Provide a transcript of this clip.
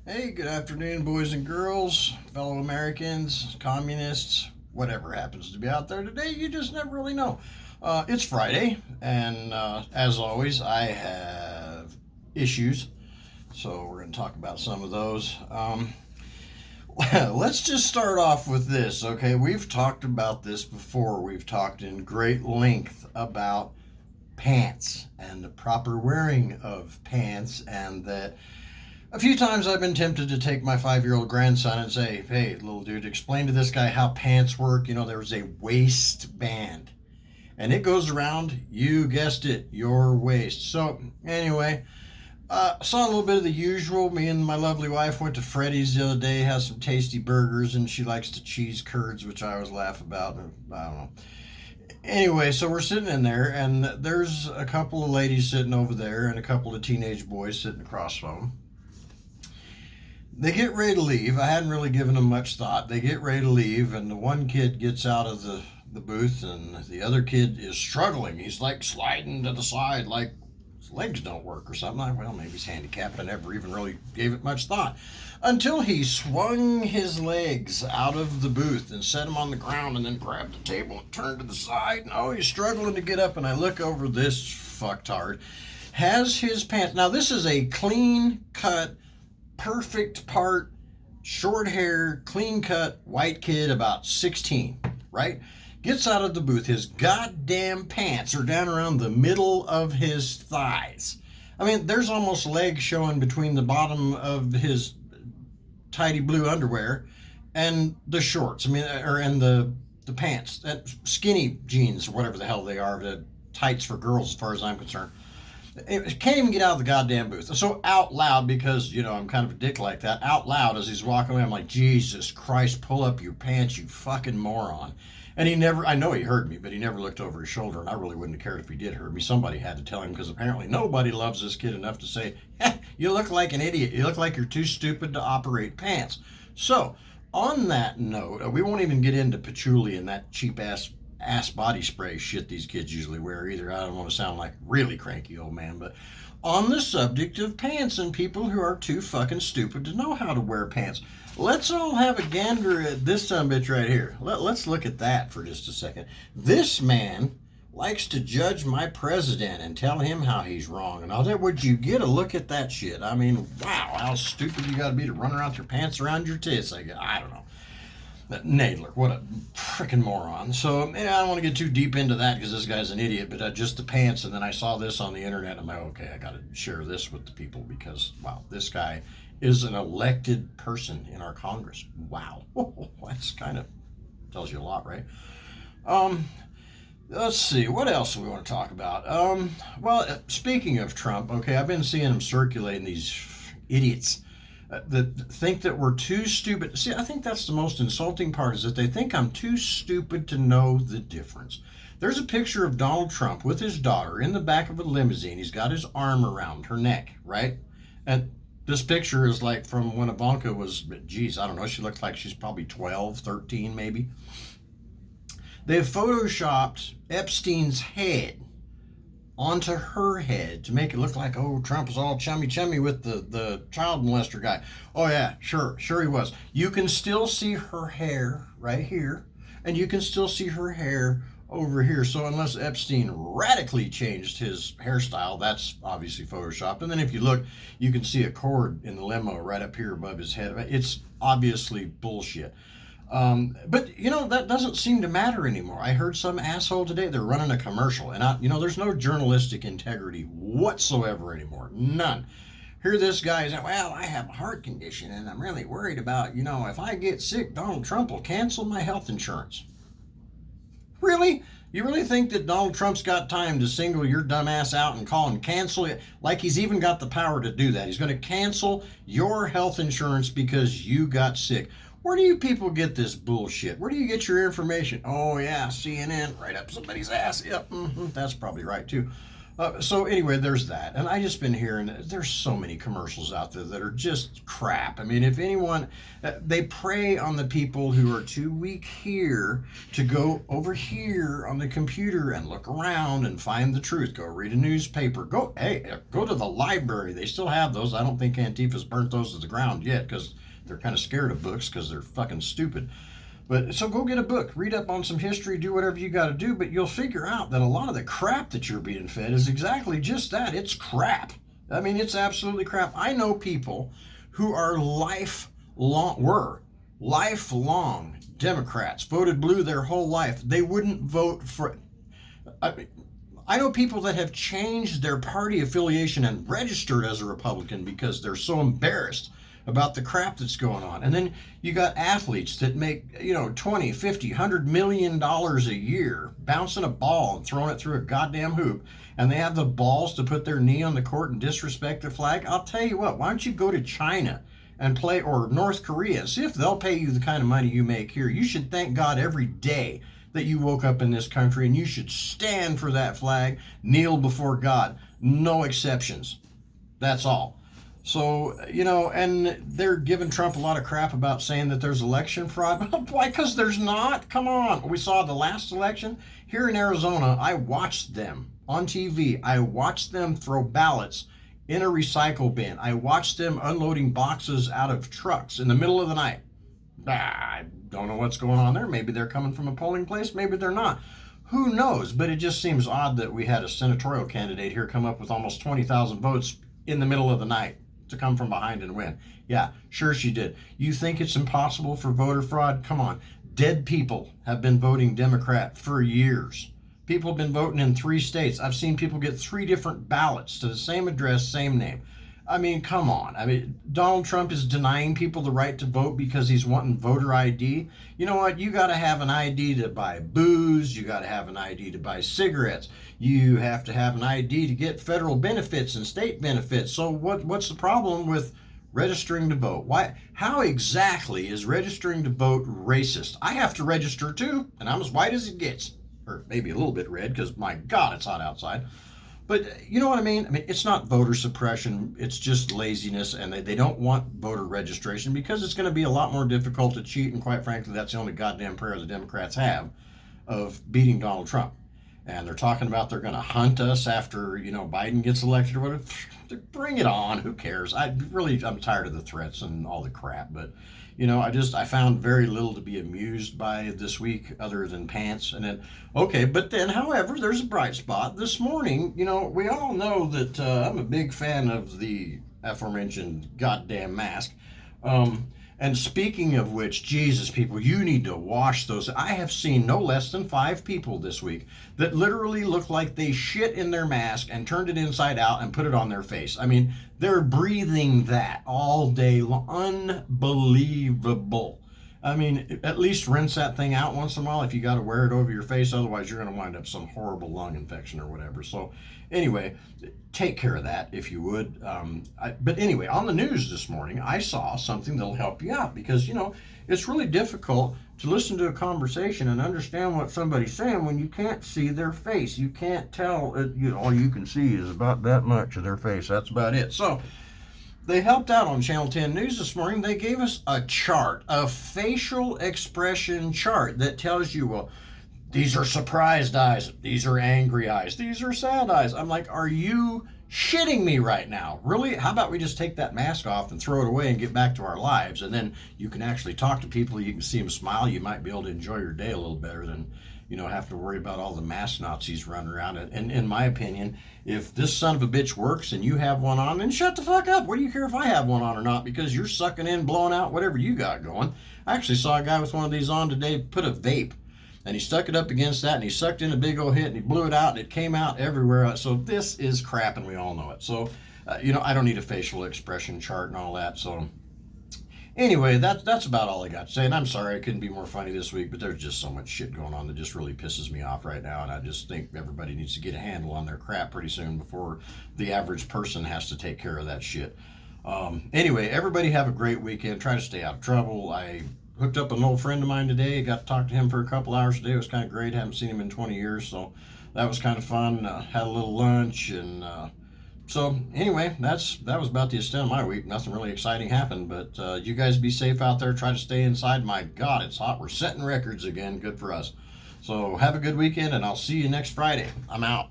Hey, good afternoon, boys and girls, fellow Americans, communists, whatever happens to be out there today. You just never really know. It's Friday, and as always, I have issues, so we're going to talk about some of those. Let's just start off with this, okay? We've talked about this before. We've talked in great length about pants and the proper wearing of pants, and that a few times I've been tempted to take my 5-year-old grandson and say, hey, little dude, explain to this guy how pants work. You know, there's a waistband and it goes around, you guessed it, your waist. So, anyway, saw a little bit of the usual. Me and my lovely wife went to Freddy's the other day, had some tasty burgers, and she likes the cheese curds, which I always laugh about. I don't know. Anyway, so we're sitting in there, and there's a couple of ladies sitting over there and a couple of teenage boys sitting across from them. They get ready to leave. I hadn't really given them much thought. They get ready to leave, and the one kid gets out of the booth, and the other kid is struggling. He's like sliding to the side, like his legs don't work or something. Well, maybe he's handicapped. I never even really gave it much thought until he swung his legs out of the booth and set him on the ground, and then grabbed the table and turned to the side. And oh, he's struggling to get up. And I look over, this fucktard has his pants. Now, this is a clean cut, perfect part, short hair, clean cut, white kid, about 16, right? Gets out of the booth. His goddamn pants are down around the middle of his thighs. I mean, there's almost legs showing between the bottom of his tidy blue underwear and the shorts. I mean, and the pants, that skinny jeans or whatever the hell they are, the tights for girls, as far as I'm concerned. It can't even get out of the goddamn booth. So out loud, because, you know, I'm kind of a dick like that, out loud as he's walking away, I'm like, Jesus Christ, pull up your pants, you fucking moron. And he never, I know he heard me, but he never looked over his shoulder, and I really wouldn't have cared if he did hear me. Somebody had to tell him, because apparently nobody loves this kid enough to say, you look like an idiot. You look like you're too stupid to operate pants. So, on that note, we won't even get into patchouli and that cheap ass body spray shit these kids usually wear either. I don't want to sound like a really cranky old man, but on the subject of pants and people who are too fucking stupid to know how to wear pants, let's all have a gander at this sumbitch right here. Let's look at that for just a second. This man likes to judge my president and tell him how he's wrong and all that. Would you get a look at that shit? I mean, wow, how stupid you gotta be to run around with your pants around your tits. I don't know. Nadler, what a freaking moron. So, I don't want to get too deep into that because this guy's an idiot, but just the pants. And then I saw this on the internet. I'm like, okay, I got to share this with the people because, wow, this guy is an elected person in our Congress. Wow. That's kind of tells you a lot, right? Um, let's see, what else do we want to talk about? Speaking of Trump, okay, I've been seeing him circulating these idiots that think that we're too stupid. See, I think that's the most insulting part, is that they think I'm too stupid to know the difference. There's a picture of Donald Trump with his daughter in the back of a limousine. He's got his arm around her neck, right? And this picture is like from when Ivanka was, geez, I don't know, she looks like she's probably 12, 13 maybe. They've photoshopped Epstein's head onto her head to make it look like, oh, Trump was all chummy with the child molester guy. Oh yeah, sure he was. You can still see her hair right here, and you can still see her hair over here. So unless Epstein radically changed his hairstyle, that's obviously photoshopped. And then if you look, you can see a cord in the limo right up here above his head. It's obviously bullshit. But you know, that doesn't seem to matter anymore. I heard some asshole today, they're running a commercial, and there's no journalistic integrity whatsoever anymore. None. Here this guy is, well, I have a heart condition and I'm really worried about, if I get sick, Donald Trump will cancel my health insurance. Really? You really think that Donald Trump's got time to single your dumb ass out and call and cancel it? Like he's even got the power to do that. He's going to cancel your health insurance because you got sick. Where do you people get this bullshit? Where do you get your information? Oh, yeah, CNN, right up somebody's ass. Yep, that's probably right, too. So anyway, there's that, and I just been hearing there's so many commercials out there that are just crap. I mean, if anyone, they prey on the people who are too weak here to go over here on the computer and look around and find the truth. Go read a newspaper. Go to the library. They still have those. I don't think Antifa's burnt those to the ground yet because they're kind of scared of books because they're fucking stupid. But so go get a book, read up on some history, do whatever you got to do, but you'll figure out that a lot of the crap that you're being fed is exactly just that. It's crap. I mean, it's absolutely crap. I know people who are lifelong Democrats, voted blue their whole life. They wouldn't vote for. I know people that have changed their party affiliation and registered as a Republican because they're so embarrassed about the crap that's going on. And then you got athletes that make, 20, 50, $100 million a year bouncing a ball and throwing it through a goddamn hoop. And they have the balls to put their knee on the court and disrespect the flag. I'll tell you what, why don't you go to China and play, or North Korea, and see if they'll pay you the kind of money you make here. You should thank God every day that you woke up in this country, and you should stand for that flag, kneel before God. No exceptions. That's all. So, and they're giving Trump a lot of crap about saying that there's election fraud. Why? Because there's not. Come on. We saw the last election here in Arizona. I watched them on TV. I watched them throw ballots in a recycle bin. I watched them unloading boxes out of trucks in the middle of the night. I don't know what's going on there. Maybe they're coming from a polling place. Maybe they're not. Who knows? But it just seems odd that we had a senatorial candidate here come up with almost 20,000 votes in the middle of the night to come from behind and win. Yeah, sure she did. You think it's impossible for voter fraud? Come on. Dead people have been voting Democrat for years. People have been voting in 3 states. I've seen people get 3 different ballots to the same address, same name. I mean, come on. I mean, Donald Trump is denying people the right to vote because he's wanting voter ID. You know what? You got to have an ID to buy booze. You got to have an ID to buy cigarettes. You have to have an ID to get federal benefits and state benefits. So what's the problem with registering to vote? Why? How exactly is registering to vote racist? I have to register too, and I'm as white as it gets. Or maybe a little bit red because, my God, it's hot outside. But you know what I mean? I mean, it's not voter suppression. It's just laziness, and they don't want voter registration because it's going to be a lot more difficult to cheat, and quite frankly, that's the only goddamn prayer the Democrats have of beating Donald Trump. And they're talking about they're going to hunt us after, Biden gets elected or whatever. Bring it on. Who cares? I'm tired of the threats and all the crap, but I found very little to be amused by this week other than pants. And then, okay, but then, however, there's a bright spot. This morning, we all know that I'm a big fan of the aforementioned goddamn mask. And speaking of which, Jesus, people, you need to wash those. I have seen no less than 5 people this week that literally look like they shit in their mask and turned it inside out and put it on their face. I mean, they're breathing that all day long. Unbelievable. I mean, at least rinse that thing out once in a while if you got to wear it over your face. Otherwise, you're going to wind up some horrible lung infection or whatever. So anyway, take care of that if you would. But anyway, on the news this morning, I saw something that'll help you out because, it's really difficult to listen to a conversation and understand what somebody's saying when you can't see their face. You can't tell. All you can see is about that much of their face. That's about it. So they helped out on Channel 10 News this morning. They gave us a chart, a facial expression chart that tells you, well, these are surprised eyes, these are angry eyes, these are sad eyes. I'm like, are you shitting me right now? Really? How about we just take that mask off and throw it away and get back to our lives? And then you can actually talk to people, you can see them smile, you might be able to enjoy your day a little better than have to worry about all the mask Nazis running around. And in my opinion, if this son of a bitch works and you have one on, then shut the fuck up. What do you care if I have one on or not? Because you're sucking in, blowing out whatever you got going. I actually saw a guy with one of these on today put a vape, and he stuck it up against that, and he sucked in a big old hit, and he blew it out, and it came out everywhere. So this is crap, and we all know it. So, I don't need a facial expression chart and all that. So anyway, that's about all I got to say. And I'm sorry I couldn't be more funny this week, but there's just so much shit going on that just really pisses me off right now. And I just think everybody needs to get a handle on their crap pretty soon before the average person has to take care of that shit. Anyway, everybody have a great weekend. Try to stay out of trouble. I hooked up with an old friend of mine today. Got to talk to him for a couple hours today. It was kind of great. Haven't seen him in 20 years. So that was kind of fun. Had a little lunch, and so anyway, that was about the extent of my week. Nothing really exciting happened, but you guys be safe out there. Try to stay inside. My God, it's hot. We're setting records again. Good for us. So have a good weekend, and I'll see you next Friday. I'm out.